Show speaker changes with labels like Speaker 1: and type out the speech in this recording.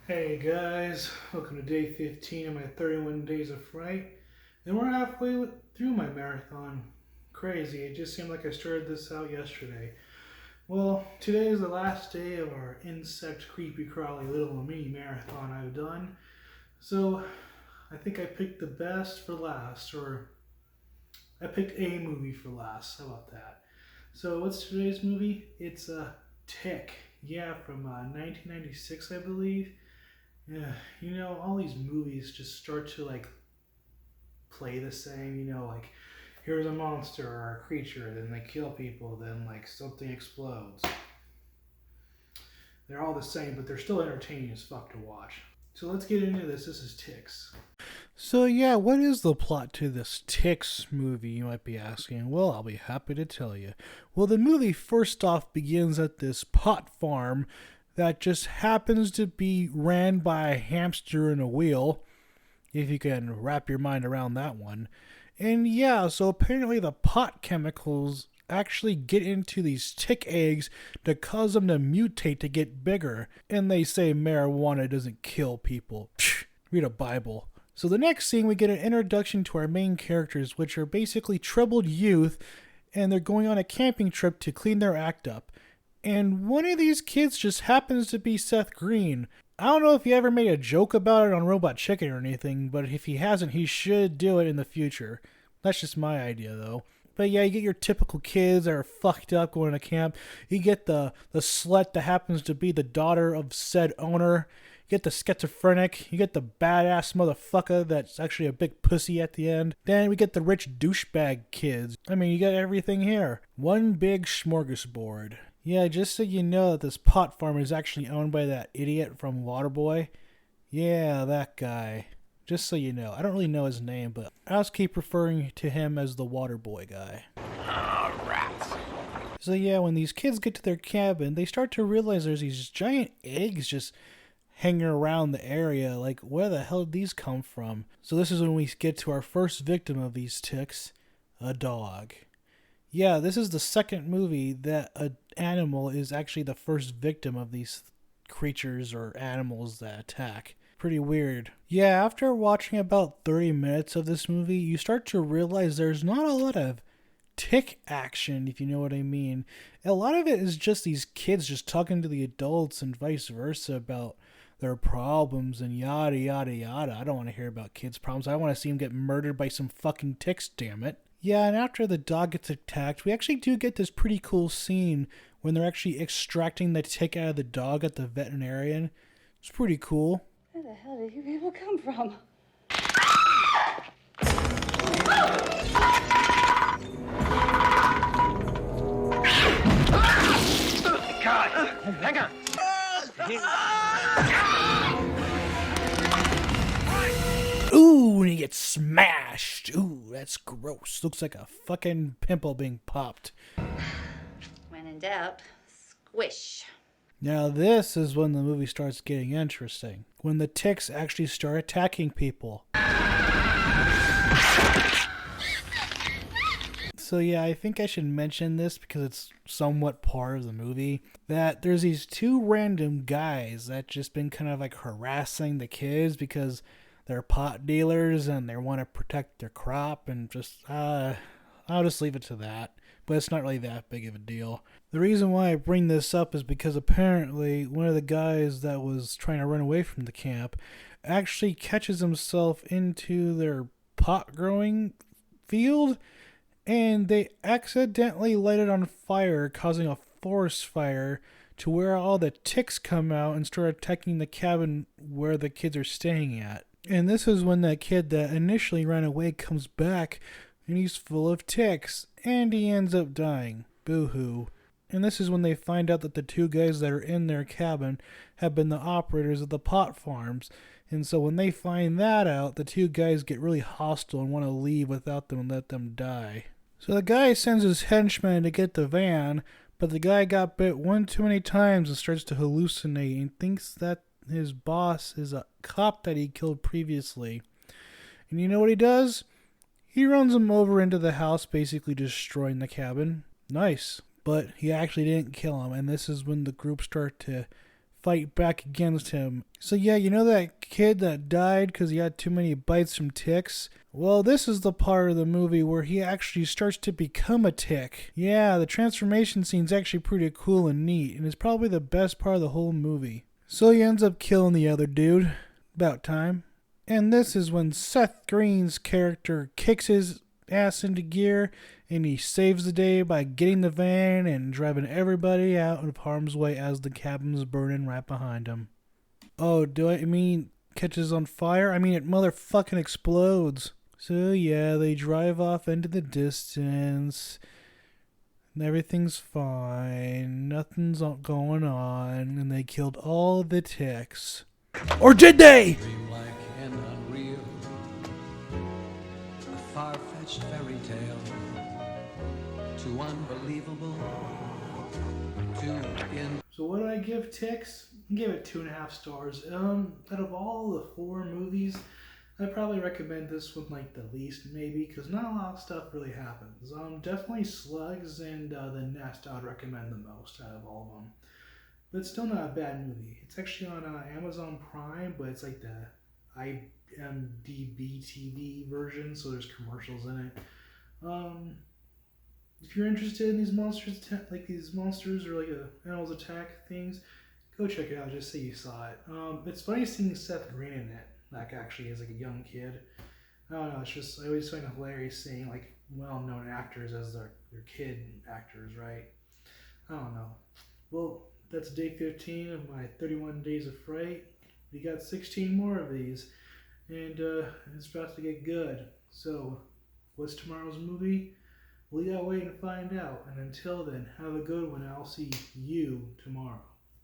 Speaker 1: Hey guys, welcome to day 15 of my 31 days of Fright. And we're halfway through my marathon. Crazy, it just seemed like I started this out yesterday. Well, today is the last day of our insect creepy crawly little mini marathon I've done. So I think I picked the best for last, or I picked a movie for last. How about that? So what's today's movie? It's Tick. Yeah, from 1996, I believe. Yeah, all these movies just start to play the same, like here's a monster or a creature, then they kill people, then like something explodes. They're all the same, but they're still entertaining as fuck to watch. So let's get into this. This is Ticks. So yeah, what is the plot to this Ticks movie, you might be asking? Well, I'll be happy to tell you. Well, the movie first off begins at this pot farm that just happens to be ran by a hamster in a wheel, if you can wrap your mind around that one. And yeah, so apparently the pot chemicals actually get into these tick eggs to cause them to mutate to get bigger. And they say marijuana doesn't kill people. Psh, read a Bible. So the next scene, we get an introduction to our main characters, which are basically troubled youth, and they're going on a camping trip to clean their act up. And one of these kids just happens to be Seth Green. I don't know if he ever made a joke about it on Robot Chicken or anything, but if he hasn't, he should do it in the future. That's just my idea, though. But yeah, you get your typical kids that are fucked up going to camp. You get the slut that happens to be the daughter of said owner. You get the schizophrenic. You get the badass motherfucker that's actually a big pussy at the end. Then we get the rich douchebag kids. I mean, you got everything here. One big smorgasbord. Yeah, just so you know that this pot farm is actually owned by that idiot from Waterboy. Yeah, that guy. Just so you know. I don't really know his name, but I'll just keep referring to him as the Waterboy guy.
Speaker 2: Oh, rats.
Speaker 1: So yeah, when these kids get to their cabin, they start to realize there's these giant eggs just hanging around the area. Like, where the hell did these come from? So this is when we get to our first victim of these ticks, a dog. Yeah, this is the second movie that an animal is actually the first victim of these creatures or animals that attack. Pretty weird. Yeah, after watching about 30 minutes of this movie, you start to realize there's not a lot of tick action, if you know what I mean. A lot of it is just these kids just talking to the adults and vice versa about their problems and yada yada yada. I don't want to hear about kids' problems. I want to see them get murdered by some fucking ticks, damn it. Yeah, and after the dog gets attacked, we actually do get this pretty cool scene when they're actually extracting the tick out of the dog at the veterinarian. It's pretty cool.
Speaker 3: Where the hell did you people come from?
Speaker 2: God, hang on.
Speaker 1: Ooh, and he gets smashed. Ooh, that's gross. Looks like a fucking pimple being popped.
Speaker 3: When in doubt, squish.
Speaker 1: Now this is when the movie starts getting interesting. When the ticks actually start attacking people. So yeah, I think I should mention this because it's somewhat part of the movie. That there's these two random guys that just been kind of like harassing the kids because they're pot dealers and they want to protect their crop and just, I'll just leave it to that. But it's not really that big of a deal. The reason why I bring this up is because apparently one of the guys that was trying to run away from the camp actually catches himself into their pot growing field and they accidentally light it on fire, causing a forest fire to where all the ticks come out and start attacking the cabin where the kids are staying at. And this is when that kid that initially ran away comes back and he's full of ticks and he ends up dying. Boo-hoo. And this is when they find out that the two guys that are in their cabin have been the operators of the pot farms. And so when they find that out, the two guys get really hostile and want to leave without them and let them die. So the guy sends his henchmen to get the van, but the guy got bit one too many times and starts to hallucinate and thinks that his boss is a cop that he killed previously. And you know what he does? He runs him over into the house, basically destroying the cabin. Nice. But he actually didn't kill him, and this is when the group start to fight back against him. So yeah, you know that kid that died because he had too many bites from ticks? Well, this is the part of the movie where he actually starts to become a tick. Yeah, the transformation scene's actually pretty cool and neat, and it's probably the best part of the whole movie. So he ends up killing the other dude. About time. And this is when Seth Green's character kicks his ass into gear and he saves the day by getting the van and driving everybody out of harm's way as the cabin's burning right behind him. Oh, do I mean catches on fire? I mean it motherfucking explodes. So yeah, they drive off into the distance. Everything's fine. Nothing's going on. And they killed all the ticks. Or did they?
Speaker 4: Dreamlike and unreal, a far-fetched fairy tale, too unbelievable, too
Speaker 1: So what do I give Ticks? I give it 2.5 stars. Out of all the 4 movies, I'd probably recommend this one like the least, maybe, because not a lot of stuff really happens. Definitely Slugs and The Nest I would recommend the most out of all of them. But it's still not a bad movie. It's actually on Amazon Prime, but it's like the IMDb TV version, so there's commercials in it. If you're interested in these monsters, like these monsters or like animals attack things, go check it out. Just say you saw it. It's funny seeing Seth Green in it. Like actually, as like a young kid. I don't know. It's just I always find it hilarious seeing like well-known actors as their kid actors, right? I don't know. Well, that's day 15 of my 31 days of Fright. We got 16 more of these, and it's about to get good. So, what's tomorrow's movie? We gotta wait and find out. And until then, have a good one. I'll see you tomorrow.